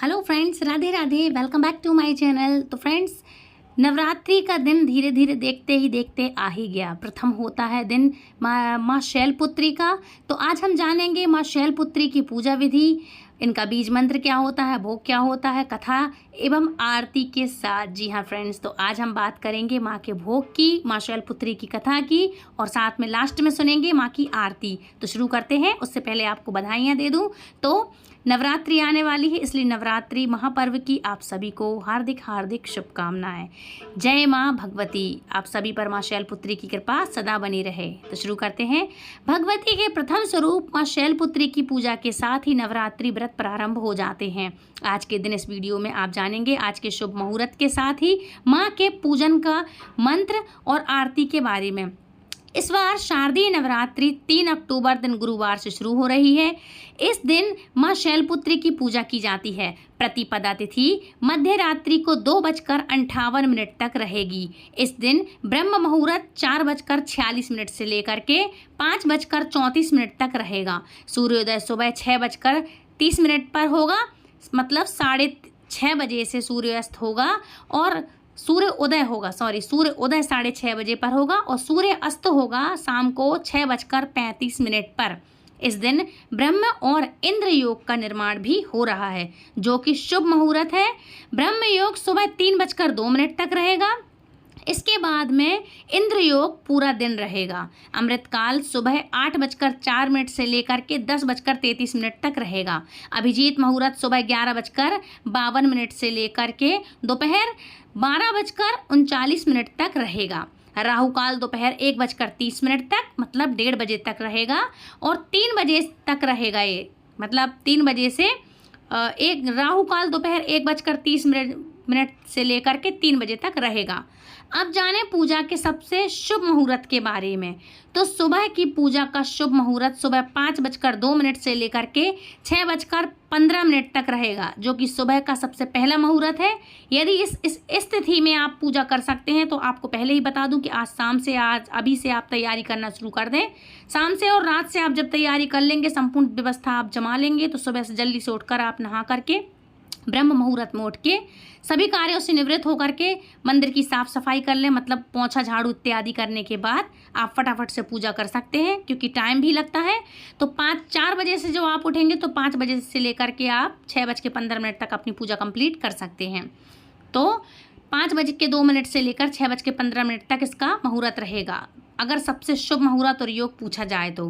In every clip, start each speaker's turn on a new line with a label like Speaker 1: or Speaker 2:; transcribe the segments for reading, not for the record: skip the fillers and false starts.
Speaker 1: Hello friends, Radhe Radhe. Welcome back to my channel. तो friends, Navratri का दिन धीरे धीरे देखते ही देखते आ ही गया। प्रथम होता है दिन माँ शैलपुत्री का। तो आज हम जानेंगे माँ शैलपुत्री की पूजा विधि, इनका बीज मंत्र क्या होता है, भोग क्या होता है, कथा एवं आरती के साथ। जी हाँ फ्रेंड्स, तो आज हम बात करेंगे माँ के भोग की, माँ शैलपुत्री की कथा की, और साथ में लास्ट में सुनेंगे माँ की आरती। तो शुरू करते हैं। उससे पहले आपको बधाइयाँ दे दूँ तो नवरात्रि आने वाली है, इसलिए नवरात्रि महापर्व की आप सभी को हार्दिक हार्दिक शुभकामनाएं। जय माँ भगवती। आप सभी पर माँ शैलपुत्री की कृपा सदा बनी रहे। तो शुरू करते हैं। भगवती के प्रथम स्वरूप माँ शैलपुत्री की पूजा के साथ ही नवरात्रि व्रत प्रारंभ हो जाते हैं। आज के दिन इस वीडियो में आप जानेंगे आज के शुभ मुहूर्त के साथ ही माँ के पूजन का मंत्र और आरती के बारे में। इस बार शारदीय नवरात्रि 3 अक्टूबर दिन गुरुवार से शुरू हो रही है। इस दिन माँ शैलपुत्री की पूजा की जाती है। प्रतिपदा तिथि मध्य रात्रि को 2:58 तक रहेगी। इस दिन ब्रह्म मुहूर्त 4:46 से लेकर के 5:34 तक रहेगा। सूर्योदय सुबह 6:30 पर होगा, मतलब 6:30 बजे से सूर्यास्त होगा, और सूर्य उदय 6:30 बजे पर होगा, और सूर्य अस्त होगा शाम को 6:35 पर। इस दिन ब्रह्म और इंद्र योग का निर्माण भी हो रहा है, जो कि शुभ मुहूर्त है। ब्रह्म योग सुबह 3:02 तक रहेगा। इसके बाद में इंद्र योग पूरा दिन रहेगा। अमृतकाल सुबह 8:04 से लेकर के 10:33 तक रहेगा। अभिजीत मुहूर्त सुबह 11:52 से लेकर के दोपहर 12:39 तक रहेगा। राहु काल दोपहर 1:30 तक, मतलब 1:30 बजे तक रहेगा, और 3 बजे तक रहेगा। ये मतलब 3 बजे से एक राहु काल दोपहर 1:30 से लेकर के 3 बजे तक रहेगा। अब जाने पूजा के सबसे शुभ मुहूर्त के बारे में। तो सुबह की पूजा का शुभ मुहूर्त सुबह 5:02 से लेकर के 6:15 तक रहेगा, जो कि सुबह का सबसे पहला मुहूर्त है। यदि इस तिथि में आप पूजा कर सकते हैं तो आपको पहले ही बता दूं कि आज अभी से आप तैयारी करना शुरू कर दें। शाम से और रात से आप जब तैयारी कर लेंगे, संपूर्ण व्यवस्था आप जमा लेंगे, तो सुबह से जल्दी से उठकर आप नहा करके ब्रह्म मुहूर्त में उठ के सभी कार्यों से निवृत्त होकर के मंदिर की साफ सफाई कर लें, मतलब पोंछा झाड़ू इत्यादि करने के बाद आप फटाफट से पूजा कर सकते हैं, क्योंकि टाइम भी लगता है। तो 4 बजे से जो आप उठेंगे तो 5 बजे से लेकर के आप 6:15 तक अपनी पूजा कंप्लीट कर सकते हैं। तो 5:02 से लेकर 6:15 तक इसका मुहूर्त रहेगा, अगर सबसे शुभ मुहूर्त और योग पूछा जाए तो।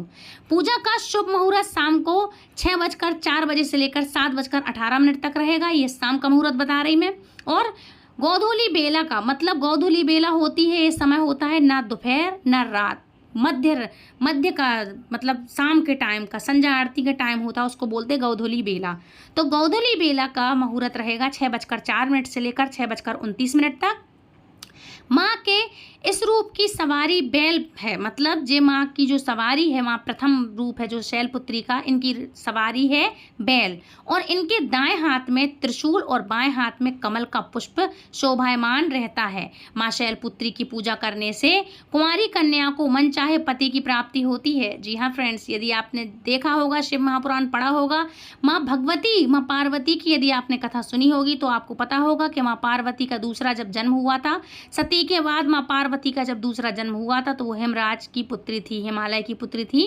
Speaker 1: पूजा का शुभ मुहूर्त शाम को 6:04 से लेकर 7:18 तक रहेगा। ये शाम का मुहूर्त बता रही मैं। और गोधूली बेला का मतलब गोधूली बेला होती है, ये समय होता है ना दोपहर ना रात, मध्य का मतलब शाम के टाइम का, संध्या आरती का टाइम होता है, उसको बोलते हैं गोधूली बेला। तो गोधूली बेला का मुहूर्त रहेगा 6:04 से लेकर 6:29 तक। माँ के इस रूप की सवारी बैल है, मतलब जे माँ की जो सवारी है, माँ प्रथम रूप है जो शैलपुत्री का, इनकी सवारी है बैल, और इनके दाएं हाथ में त्रिशूल और बाएं हाथ में कमल का पुष्प शोभायमान रहता है। माँ शैलपुत्री की पूजा करने से कुंवारी कन्या को मनचाहे पति की प्राप्ति होती है। जी हाँ फ्रेंड्स, यदि आपने देखा होगा, शिव महापुराण पढ़ा होगा, माँ भगवती, माँ पार्वती की यदि आपने कथा सुनी होगी तो आपको पता होगा कि माँ पार्वती का दूसरा जब जन्म हुआ था, सती के बाद माँ पार्वती का जब दूसरा जन्म हुआ था, तो वो हेमराज की पुत्री थी, हिमालय की पुत्री थी।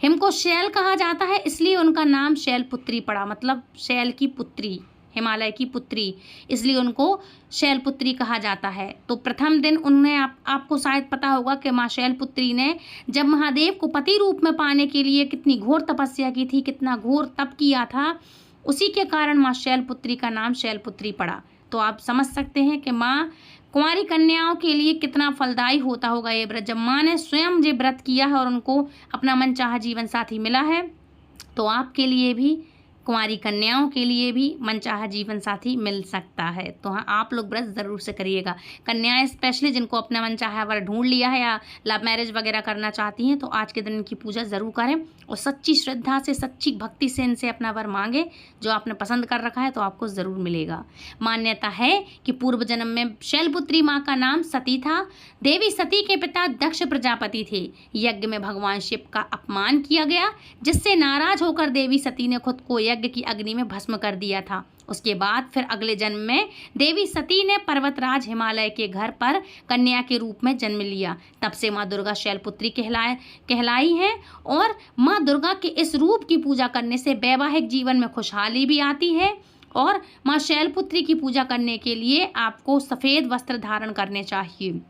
Speaker 1: हिम को शैल कहा जाता है, इसलिए उनका नाम शैलपुत्री पड़ा, मतलब शैल की पुत्री, हिमालय की पुत्री, इसलिए उनको शैलपुत्री कहा जाता है। तो प्रथम दिन उन्हें आपको शायद पता होगा कि माँ शैलपुत्री ने जब महादेव को पति रूप में पाने के लिए कितनी घोर तपस्या की थी, कितना घोर तप किया था, उसी के कारण माँ शैलपुत्री का नाम शैलपुत्री पड़ा। तो आप समझ सकते हैं कि माँ कुंवारी कन्याओं के लिए कितना फलदायी होता होगा ये व्रत। जब माँ ने स्वयं ये व्रत किया है और उनको अपना मनचाहा जीवन साथी मिला है, तो आपके लिए भी, कुंवारी कन्याओं के लिए भी मनचाहा जीवन साथी मिल सकता है। तो हाँ, आप लोग व्रत ज़रूर से करिएगा। कन्याएं स्पेशली जिनको अपना मनचाहा वर ढूंढ लिया है या लव मैरिज वगैरह करना चाहती हैं, तो आज के दिन इनकी पूजा ज़रूर करें और सच्ची श्रद्धा से, सच्ची भक्ति से इनसे अपना वर मांगे। जो आपने पसंद कर रखा है तो आपको ज़रूर मिलेगा। मान्यता है कि पूर्व जन्म में शैलपुत्री माँ का नाम सती था। देवी सती के पिता दक्ष प्रजापति थे। यज्ञ में भगवान शिव का अपमान किया गया, जिससे नाराज होकर देवी सती ने खुद को यज्ञ की अग्नि में भस्म कर दिया था। उसके बाद फिर अगले जन्म में देवी सती ने पर्वतराज हिमालय के घर पर कन्या के रूप में जन्म लिया। तब से माँ दुर्गा शैलपुत्री कहलाई है। और माँ दुर्गा के इस रूप की पूजा करने से वैवाहिक जीवन में खुशहाली भी आती है। और माँ शैलपुत्री की पूजा करने के लिए आपको सफ़ेद वस्त्र धारण करने चाहिए,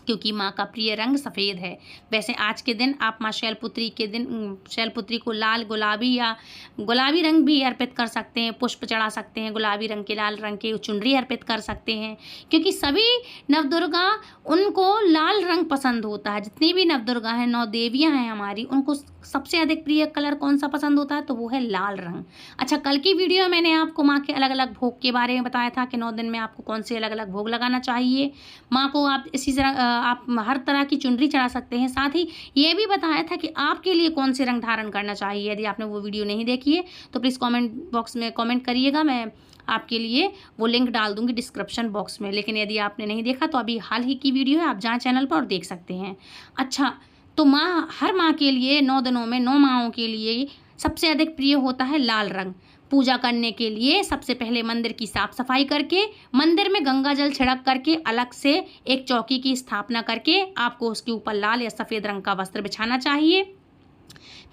Speaker 1: क्योंकि माँ का प्रिय रंग सफ़ेद है। वैसे आज के दिन आप माँ शैलपुत्री के दिन शैलपुत्री को लाल, गुलाबी या गुलाबी रंग भी अर्पित कर सकते हैं, पुष्प चढ़ा सकते हैं, गुलाबी रंग के, लाल रंग के चुनरी अर्पित कर सकते हैं, क्योंकि सभी नवदुर्गा उनको लाल रंग पसंद होता है। जितनी भी नवदुर्गा हैं, 9 देवियाँ हैं हमारी, उनको सबसे अधिक प्रिय कलर कौन सा पसंद होता है? तो वो है लाल रंग। अच्छा, कल की वीडियो में मैंने आपको माँ के अलग अलग भोग के बारे में बताया था कि 9 दिन में आपको कौन से अलग अलग भोग लगाना चाहिए। माँ को आप इसी तरह आप हर तरह की चुनरी चढ़ा सकते हैं। साथ ही ये भी बताया था कि आपके लिए कौन से रंग धारण करना चाहिए। यदि आपने वो वीडियो नहीं देखी है तो प्लीज़ कमेंट बॉक्स में कमेंट करिएगा, मैं आपके लिए वो लिंक डाल दूंगी डिस्क्रिप्शन बॉक्स में। लेकिन यदि आपने नहीं देखा तो अभी हाल ही की वीडियो है, आप जाएँ चैनल पर और देख सकते हैं। अच्छा, तो हर माँ के लिए 9 दिनों में 9 माँओं के लिए सबसे अधिक प्रिय होता है लाल रंग। पूजा करने के लिए सबसे पहले मंदिर की साफ सफाई करके, मंदिर में गंगा जल छिड़क करके, अलग से एक चौकी की स्थापना करके आपको उसके ऊपर लाल या सफ़ेद रंग का वस्त्र बिछाना चाहिए।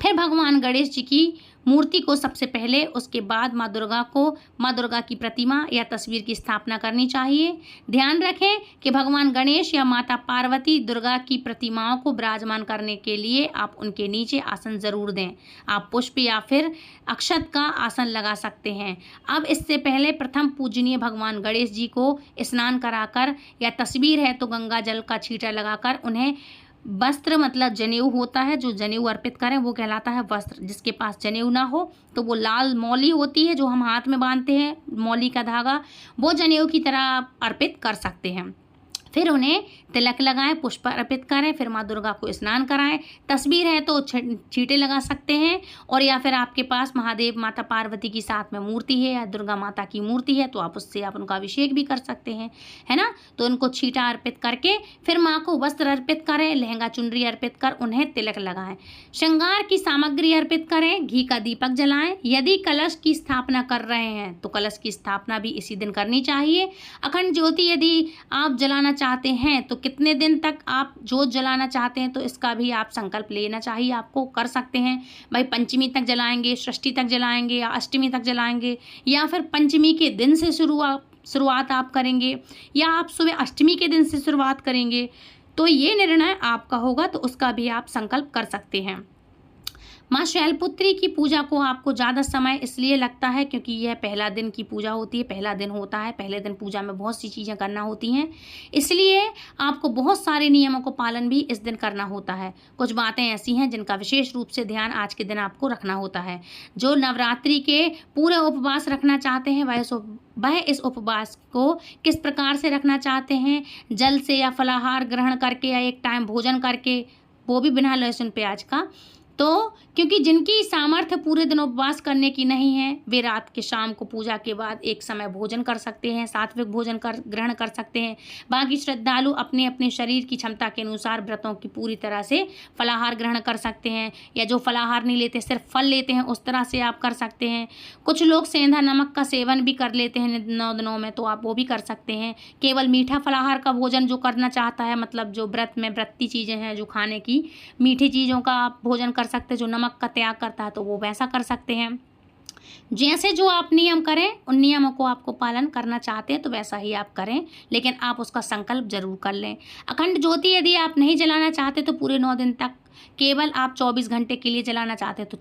Speaker 1: फिर भगवान गणेश जी की मूर्ति को सबसे पहले, उसके बाद माँ दुर्गा की प्रतिमा या तस्वीर की स्थापना करनी चाहिए। ध्यान रखें कि भगवान गणेश या माता पार्वती दुर्गा की प्रतिमाओं को विराजमान करने के लिए आप उनके नीचे आसन ज़रूर दें। आप पुष्प या फिर अक्षत का आसन लगा सकते हैं। अब इससे पहले प्रथम पूजनीय भगवान गणेश जी को स्नान कराकर, या तस्वीर है तो गंगा जल का छींटा लगाकर उन्हें वस्त्र, मतलब जनेऊ होता है, जो जनेऊ अर्पित करें वो कहलाता है वस्त्र। जिसके पास जनेऊ ना हो तो वो लाल मौली होती है जो हम हाथ में बांधते हैं, मौली का धागा, वो जनेऊ की तरह आप अर्पित कर सकते हैं। फिर उन्हें तिलक लगाएं, पुष्प अर्पित करें, फिर माँ दुर्गा को स्नान कराएं। तस्वीर है तो छींटे लगा सकते हैं, और या फिर आपके पास महादेव माता पार्वती की साथ में मूर्ति है या दुर्गा माता की मूर्ति है तो आप उससे उनका अभिषेक भी कर सकते हैं, है ना। तो उनको छींटा अर्पित करके फिर माँ को वस्त्र अर्पित करें, लहंगा चुनरी अर्पित कर उन्हें तिलक लगाएं। श्रृंगार की सामग्री अर्पित करें, घी का दीपक जलाएं। यदि कलश की स्थापना कर रहे हैं तो कलश की स्थापना भी इसी दिन करनी चाहिए। अखंड ज्योति यदि आप जलाना चाहते हैं तो कितने दिन तक आप जोत जलाना चाहते हैं तो इसका भी आप संकल्प लेना चाहिए, आपको कर सकते हैं। भाई पंचमी तक जलाएंगे, षष्ठी तक जलाएंगे, या अष्टमी तक जलाएंगे, या फिर पंचमी के दिन से शुरुआत आप करेंगे, या आप सुबह अष्टमी के दिन से शुरुआत करेंगे, तो ये निर्णय आपका होगा, तो उसका भी आप संकल्प कर सकते हैं। माँ शैलपुत्री की पूजा को आपको ज़्यादा समय इसलिए लगता है क्योंकि यह पहला दिन की पूजा होती है, पहला दिन होता है। पहले दिन पूजा में बहुत सी चीज़ें करना होती हैं, इसलिए आपको बहुत सारे नियमों को पालन भी इस दिन करना होता है। कुछ बातें ऐसी हैं जिनका विशेष रूप से ध्यान आज के दिन आपको रखना होता है। जो नवरात्रि के पूरे उपवास रखना चाहते हैं वह इस उपवास को किस प्रकार से रखना चाहते हैं, जल से या फलाहार ग्रहण करके या एक टाइम भोजन करके, वो भी बिना लहसुन प्याज का। तो क्योंकि जिनकी सामर्थ्य पूरे दिन उपवास करने की नहीं है, वे रात के शाम को पूजा के बाद एक समय भोजन कर सकते हैं, सात्विक भोजन ग्रहण कर सकते हैं। बाकी श्रद्धालु अपने अपने शरीर की क्षमता के अनुसार व्रतों की पूरी तरह से फलाहार ग्रहण कर सकते हैं, या जो फलाहार नहीं लेते सिर्फ फल लेते हैं उस तरह से आप कर सकते हैं। कुछ लोग सेंधा नमक का सेवन भी कर लेते हैं 9 दिनों में, तो आप वो भी कर सकते हैं। केवल मीठा फलाहार का भोजन जो करना चाहता है, मतलब जो व्रत में व्रती चीज़ें हैं जो खाने की, मीठी चीज़ों का आप भोजन कर सकते हैं, जो नमक का त्याग करता है तो वो वैसा कर सकते हैं। जैसे जो आप नियम करें, उन नियमों को आपको पालन करना चाहते हैं तो वैसा ही आप करें, लेकिन आप उसका संकल्प जरूर कर लें। अखंड ज्योति यदि आप नहीं जलाना चाहते तो पूरे 9 दिन तक केवल आप 24 घंटे के लिए जलाना चाहते हैं तो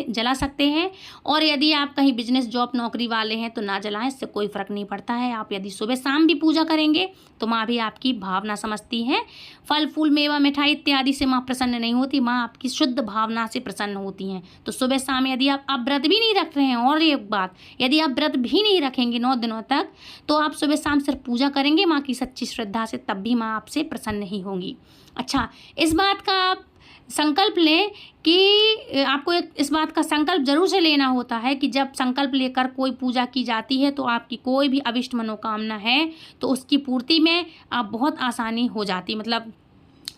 Speaker 1: जला सकते हैं। और यदि आप कहीं बिजनेस जॉब नौकरी वाले हैं तो ना जलाएं, इससे कोई फ़र्क नहीं पड़ता है। आप यदि सुबह शाम भी पूजा करेंगे तो माँ भी आपकी भावना समझती है। फल फूल मेवा मिठाई इत्यादि से माँ प्रसन्न नहीं होती, माँ आपकी शुद्ध भावना से प्रसन्न होती हैं। तो सुबह शाम यदि आप व्रत भी नहीं रख रहे हैं, और एक बात, यदि आप व्रत भी नहीं रखेंगे 9 दिनों तक, तो आप सुबह शाम सिर्फ पूजा करेंगे माँ की सच्ची श्रद्धा से, तब भी माँ आपसे प्रसन्न नहीं होंगी। अच्छा, इस बात का आप संकल्प लें कि आपको इस बात का संकल्प जरूर से लेना होता है कि जब संकल्प लेकर कोई पूजा की जाती है तो आपकी कोई भी अभिष्ट मनोकामना है तो उसकी पूर्ति में आप बहुत आसानी हो जाती। मतलब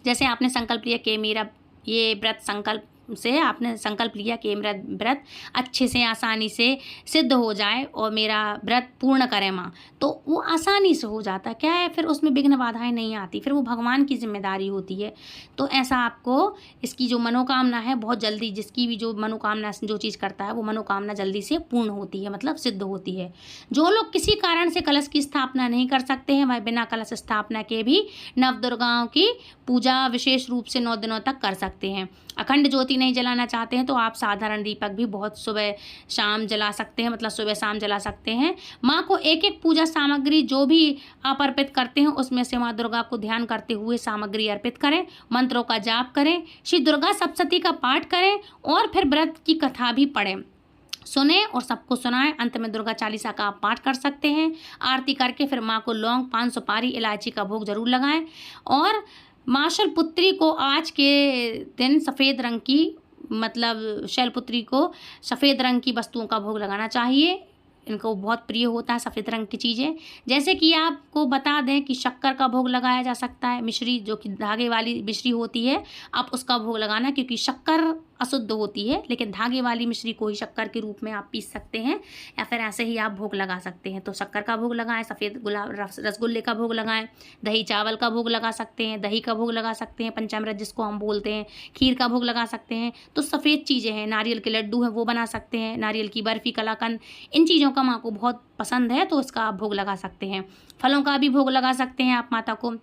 Speaker 1: जैसे आपने संकल्प लिया कि मेरा ये व्रत संकल्प से आपने संकल्प लिया कि मेरा व्रत अच्छे से आसानी से सिद्ध हो जाए और मेरा व्रत पूर्ण करे माँ, तो वो आसानी से हो जाता है। क्या है, फिर उसमें विघ्न बाधाएं नहीं आती, फिर वो भगवान की जिम्मेदारी होती है। तो ऐसा आपको इसकी जो मनोकामना है बहुत जल्दी, जिसकी भी जो मनोकामना जो चीज़ करता है वो मनोकामना जल्दी से पूर्ण होती है, मतलब सिद्ध होती है। जो लोग किसी कारण से कलश की स्थापना नहीं कर सकते हैं वह बिना कलश स्थापना के भी नवदुर्गाओं की पूजा विशेष रूप से 9 दिनों तक कर सकते हैं। अखंड ज्योति नहीं जलाना चाहते हैं तो आप साधारण दीपक भी बहुत सुबह शाम जला सकते हैं, मतलब सुबह शाम जला सकते हैं। माँ को एक एक पूजा सामग्री जो भी आप अर्पित करते हैं उसमें से माँ दुर्गा को ध्यान करते हुए सामग्री अर्पित करें, मंत्रों का जाप करें, श्री दुर्गा सप्तशती का पाठ करें और फिर व्रत की कथा भी पढ़ें, सुने और सबको सुनाएं। अंत में दुर्गा चालीसा का आप पाठ कर सकते हैं। आरती करके फिर माँ को लौंग, 5 सुपारी, इलायची का भोग जरूर लगाएं। और माँ शैलपुत्री को आज के दिन सफ़ेद रंग की, मतलब शैलपुत्री को सफ़ेद रंग की वस्तुओं का भोग लगाना चाहिए। इनको बहुत प्रिय होता है सफ़ेद रंग की चीज़ें। जैसे कि आपको बता दें कि शक्कर का भोग लगाया जा सकता है, मिश्री जो कि धागे वाली मिश्री होती है आप उसका भोग लगाना, क्योंकि शक्कर अशुद्ध होती है, लेकिन धागे वाली मिश्री को ही शक्कर के रूप में आप पीस सकते हैं या फिर ऐसे ही आप भोग लगा सकते हैं। तो शक्कर का भोग लगाएं, सफ़ेद गुलाब रसगुल्ले का भोग लगाएं, दही चावल का भोग लगा सकते हैं, दही का भोग लगा सकते हैं, पंचामृत जिसको हम बोलते हैं, खीर का भोग लगा सकते हैं। तो सफ़ेद चीज़ें हैं, नारियल के लड्डू हैं वो बना सकते हैं, नारियल की बर्फ़ी, कलाकंद, इन चीज़ों का माँ को बहुत पसंद है तो इसका आप भोग लगा सकते हैं। फलों का भी भोग लगा सकते हैं आप माता को।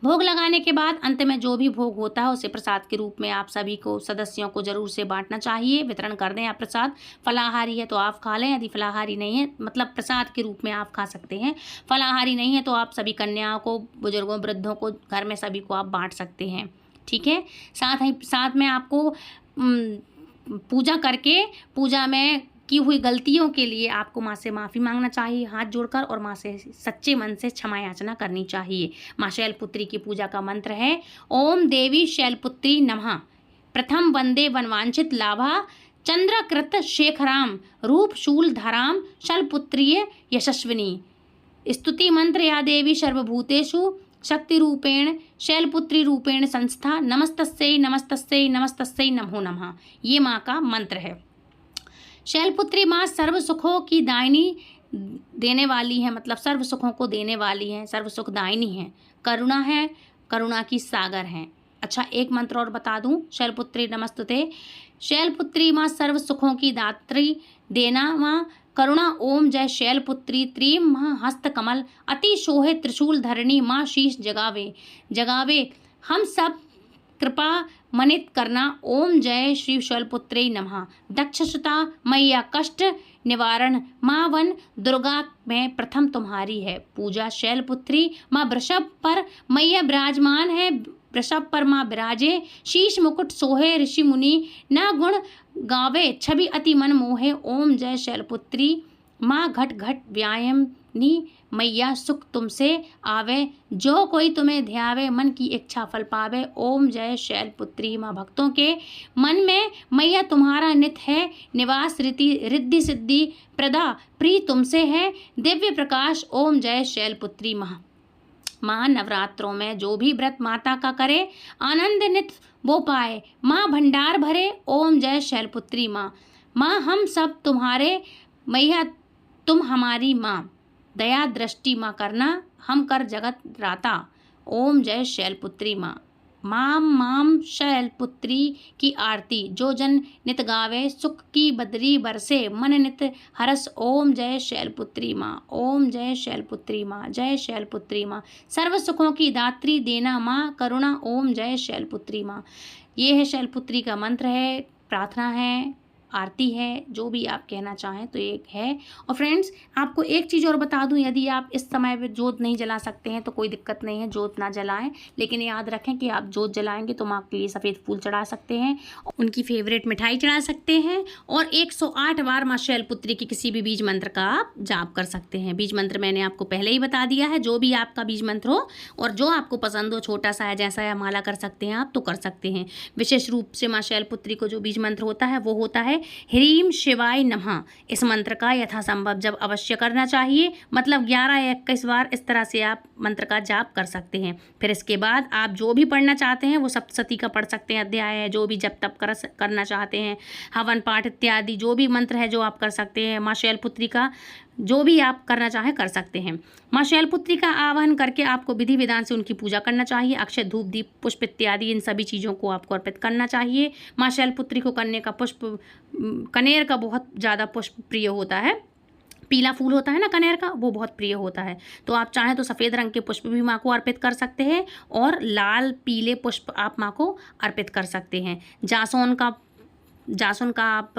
Speaker 1: भोग लगाने के बाद अंत में जो भी भोग होता है उसे प्रसाद के रूप में आप सभी को, सदस्यों को जरूर से बांटना चाहिए, वितरण कर दें आप प्रसाद। फलाहारी है तो आप खा लें, यदि फलाहारी नहीं है मतलब प्रसाद के रूप में आप खा सकते हैं। फलाहारी नहीं है तो आप सभी कन्याओं को, बुजुर्गों, वृद्धों को, घर में सभी को आप बांट सकते हैं। ठीक है, साथ में आपको पूजा करके, पूजा में की हुई गलतियों के लिए आपको माँ से माफ़ी मांगना चाहिए हाथ जोड़कर, और माँ से सच्चे मन से क्षमा याचना करनी चाहिए। माँ शैलपुत्री की पूजा का मंत्र है ओम देवी शैलपुत्री नमः। प्रथम वंदे वनवांछित लाभा, चंद्रकृत शेखराम, रूप शूल धराम, शैलपुत्रीय यशस्विनी। स्तुति मंत्र या देवी सर्वभूतेषु शक्ति रूपेण शैलपुत्री रूपेण संस्था, नमस्तस्यै नमस्तस्यै नमस्तस्यै नमो नमः। ये माँ का मंत्र है। शैलपुत्री माँ सर्व सुखों की दायिनी देने वाली है, मतलब सर्व सुखों को देने वाली है, सर्व सुख दायिनी है, करुणा है, करुणा की सागर है। अच्छा, एक मंत्र और बता दूं, शैलपुत्री नमस्तुते। शैलपुत्री माँ सर्व सुखों की दात्री, देना माँ करुणा, ओम जय शैलपुत्री। त्रीम माँ हस्त कमल, अति शोहे त्रिशूल धरणी, माँ शीश जगावे जगावे हम सब कृपा मनित करना, ओम जय श्री शैलपुत्री नमः। दक्षता मैया कष्ट निवारण, माँ वन दुर्गा में प्रथम तुम्हारी है पूजा। शैलपुत्री माँ वृषभ पर मैया विराजमान है, वृषभ पर माँ विराजे, शीश मुकुट सोहे ऋषि मुनि, न गुण गावे छवि अति मन मोहे, ओम जय शैलपुत्री माँ घट घट व्यायामनी, मैया सुख तुमसे आवे, जो कोई तुम्हें ध्यावे मन की इच्छा फल पावे, ओम जय शैलपुत्री माँ। भक्तों के मन में मैया तुम्हारा नित है निवास, रिद्धि सिद्धि प्रदा प्रिय तुमसे है दिव्य प्रकाश, ओम जय शैलपुत्री माँ। माँ नवरात्रों में जो भी व्रत माता का करे आनंद नित वो पाए, माँ भंडार भरे, ओम जय शैलपुत्री माँ। माँ हम सब तुम्हारे, मैया तुम हमारी माँ, दया दृष्टि माँ करना, हम कर जगत राता, ओम जय शैलपुत्री माँ। माम माम शैलपुत्री की आरती, जो जन नित गावे, सुख की बदरी बरसे, मन नित हरस, ओम जय शैलपुत्री माँ, ओम जय शैलपुत्री माँ, जय शैलपुत्री माँ। सर्व सुखों की दात्री देना माँ करुणा, ओम जय शैलपुत्री माँ। ये है शैलपुत्री का मंत्र है, प्रार्थना है, आरती है, जो भी आप कहना चाहें तो एक है। और फ्रेंड्स, आपको एक चीज़ और बता दूं, यदि आप इस समय पे जोत नहीं जला सकते हैं तो कोई दिक्कत नहीं है, जोत ना जलाएं, लेकिन याद रखें कि आप जोत जलाएंगे तो माँ के लिए सफ़ेद फूल चढ़ा सकते हैं, उनकी फेवरेट मिठाई चढ़ा सकते हैं, और 108 बार माँ शैलपुत्री की किसी भी बीज मंत्र का आप जाप कर सकते हैं। बीज मंत्र मैंने आपको पहले ही बता दिया है, जो भी आपका बीज मंत्र हो और जो आपको पसंद हो, छोटा सा है जैसा है माला कर सकते हैं आप तो कर सकते हैं। विशेष रूप से माँ शैलपुत्री को जो बीज मंत्र होता है वो होता है ह्रीम शिवाय नमः। इस मंत्र का यथासंभव जब अवश्य करना चाहिए, मतलब 11 या 21 बार इस तरह से आप मंत्र का जाप कर सकते हैं। फिर इसके बाद आप जो भी पढ़ना चाहते हैं वो सप्तशती का पढ़ सकते हैं, अध्याय है, जो भी जप तप करना चाहते हैं, हवन पाठ इत्यादि जो भी मंत्र है जो आप कर सकते हैं। माँ शैलपुत्री का जो भी आप करना चाहें कर सकते हैं। माँ शैलपुत्री का आवाहन करके आपको विधि विधान से उनकी पूजा करना चाहिए। अक्षय धूप दीप पुष्प इत्यादि इन सभी चीज़ों को आपको अर्पित करना चाहिए। माँ शैलपुत्री को करने का पुष्प कनेर का बहुत ज़्यादा पुष्प प्रिय होता है। पीला फूल होता है ना कनेर का, वो बहुत प्रिय होता है। तो आप चाहें तो सफ़ेद रंग के पुष्प भी माँ को अर्पित कर सकते हैं और लाल पीले पुष्प आप माँ को अर्पित कर सकते हैं। जासुन का आप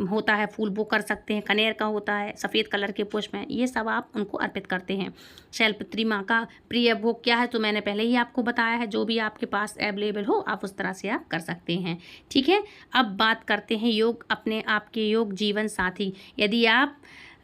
Speaker 1: होता है फूल, वो कर सकते हैं। कनेर का होता है, सफ़ेद कलर के पुष्प हैं, ये सब आप उनको अर्पित करते हैं। शैलपुत्री माँ का प्रिय भोग क्या है तो मैंने पहले ही आपको बताया है। जो भी आपके पास अवेलेबल हो आप उस तरह से आप कर सकते हैं। ठीक है, अब बात करते हैं योग अपने आपके योग जीवन साथी। यदि आप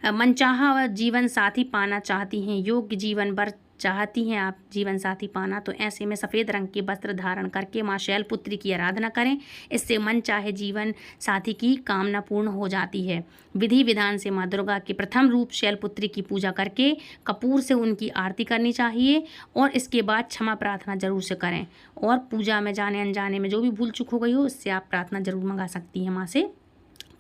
Speaker 1: मनचाहा जीवन साथी पाना चाहती हैं, योग्य जीवन भर चाहती हैं आप जीवन साथी पाना, तो ऐसे में सफ़ेद रंग के वस्त्र धारण करके माँ शैलपुत्री की आराधना करें। इससे मन चाहे जीवन साथी की कामना पूर्ण हो जाती है। विधि विधान से माँ दुर्गा के प्रथम रूप शैलपुत्री की पूजा करके कपूर से उनकी आरती करनी चाहिए और इसके बाद क्षमा प्रार्थना जरूर से करें। और पूजा में जाने अनजाने में जो भी भूल चूक हो गई हो, इससे आप प्रार्थना जरूर मंगा सकती हैं माँ से।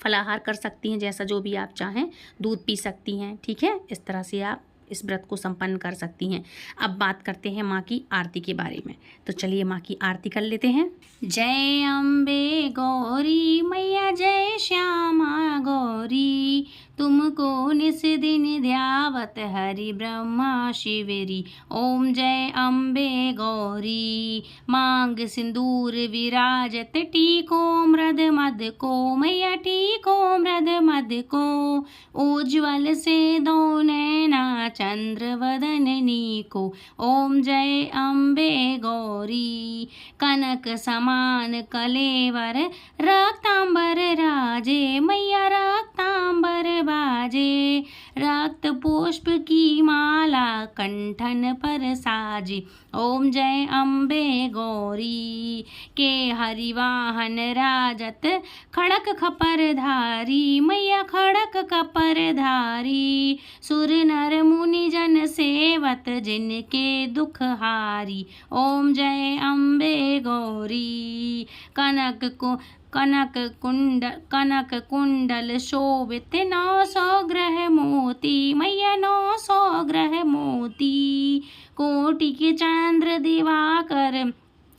Speaker 1: फलाहार कर सकती हैं, जैसा जो भी आप चाहें, दूध पी सकती हैं। ठीक है, इस तरह से आप इस व्रत को संपन्न कर सकती हैं। अब बात करते हैं माँ की आरती के बारे में, तो चलिए माँ की आरती कर लेते हैं। जय अम्बे गौरी मैया, जय श्यामा गौरी, तुमको निस दिन ध्यावत हरि ब्रह्मा शिवेरी। ओम जय अम्बे गौरी, मांग सिंदूर विराजत, टीको मृद मद को मैया, टीको मृद मद को, उज्ज्वल से दो नैना चंद्र वदन नीको। ओम जय अम्बे गौरी, कनक समान कलेवर, रक्तांबर राजे मैया, रक्तांबर बाजे, रक्त पुष्प की माला कंठन पर साजी। ओम जय अम्बे गौरी, के हरिवाहन राजत, खड़क खपर धारी मैया, खड़क कपर धारी, सुर नर मुनि जन सेवत, जिनके दुख हारी। ओम जय अम्बे गौरी, कनक कुंडल शोभित, 900 ग्रह मोती मैया, 900 ग्रह मोती, कोटि के चंद्र दिवाकर,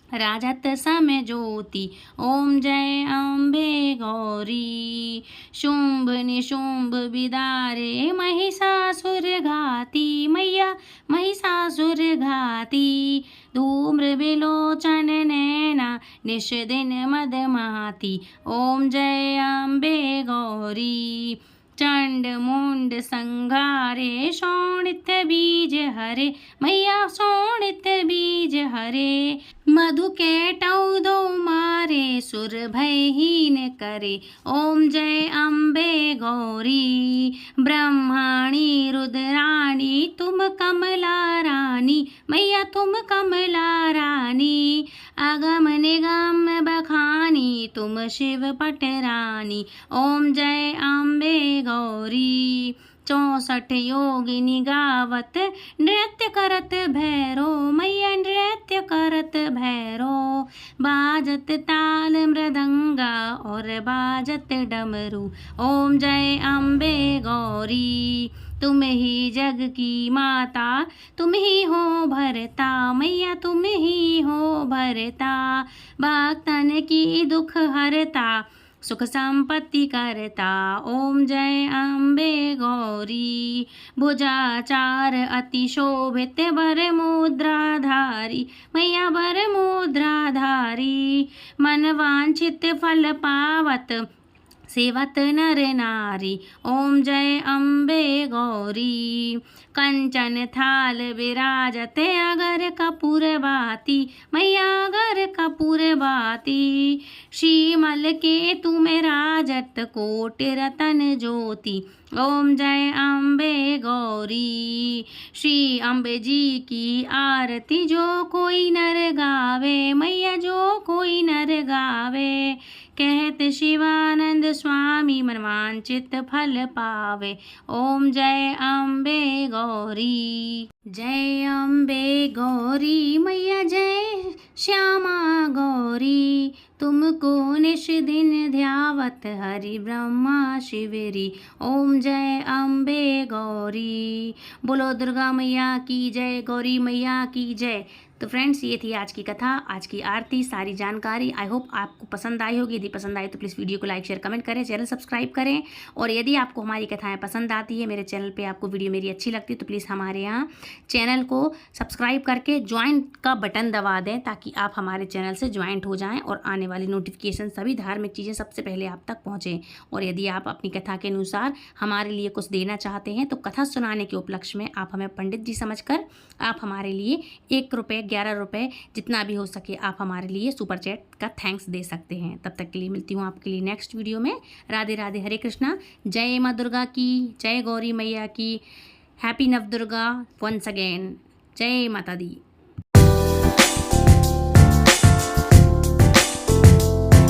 Speaker 1: राजत समय ज्योति। ओम जय अम्बे गौरी, शुंभ निशुंभ विदारे, महिषासुर घाती मैया, महिषासुर घाती, धूम्र विलोचन नैना, निश दिन मद माती। ओम जय अम्बे गौरी, चंड मुंड संघारे, शोणित बीज हरे मैया, शोणित बीज हरे, मधु के टौ मारे, सुर भयहीन करे। ओम जय अम्बे गौरी, ब्रह्माणी रुद्राणी, तुम कमला रानी मैया, तुम कमला रानी, अगम निगम बखानी, तुम शिव पटरानी। ओम जय अम्बे गौरी, 64 योगिनी गावत, नृत्य करत भैरो मैया, नृत्य करत भैरो, बाजत ताल मृदंगा और बाजत डमरू। ओम जय अम्बे गौरी, तुम ही जग की माता, तुम ही हो भरता मैया, तुम ही हो भरता, भक्तन की दुख हरता, सुख संपत्ति करता। ओम जय अम्बे गौरी, भुजाचार अति शोभित, बर मुद्राधारी मैया, बर मुद्राधारी, मन वांछित फल पावत, सेवत नर नारी। ओम जय अम्बे गौरी, कंचन थाल विराजते, अगर कपूर बाती मैया, अगर कपूर बाती, शीमल के तुम राजत, कोट रतन ज्योति। ओम जय अम्बे गौरी, श्री अम्बे जी की आरती, जो कोई नर गावे मैया, जो कोई नर गावे, कहत शिवानंद स्वामी मनवांचित फल पावे। ओम जय अम्बे गौरी। जय अम्बे गौरी मैया जय श्यामा गौरी, तुमको निश दिन ध्यावत हरि ब्रह्मा शिवरी। ओम जय अम्बे गौरी। बोलो दुर्गा मैया की जय, गौरी मैया की जय। तो फ्रेंड्स, ये थी आज की कथा, आज की आरती, सारी जानकारी। आई होप आपको पसंद आई होगी। यदि पसंद आई तो प्लीज़ वीडियो को लाइक शेयर कमेंट करें, चैनल सब्सक्राइब करें। और यदि आपको हमारी कथाएं पसंद आती है, मेरे चैनल पे आपको वीडियो मेरी अच्छी लगती है, तो प्लीज़ हमारे यहाँ चैनल को सब्सक्राइब करके ज्वाइन का बटन दबा दें, ताकि आप हमारे चैनल से ज्वाइंट हो जाएँ और आने वाली नोटिफिकेशन, सभी धार्मिक चीज़ें सबसे पहले आप तक पहुँचें। और यदि आप अपनी कथा के अनुसार हमारे लिए कुछ देना चाहते हैं, तो कथा सुनाने के उपलक्ष्य में आप हमें पंडित जी समझकर आप हमारे लिए 1 रुपये, 11 रुपये, जितना भी हो सके आप हमारे लिए सुपर चैट का थैंक्स दे सकते हैं। तब तक के लिए मिलती हूँ आपके लिए नेक्स्ट वीडियो में। राधे राधे, हरे कृष्णा। जय माँ दुर्गा की, जय गौरी मैया की। हैप्पी नव दुर्गा वंस अगेन। जय माता दी।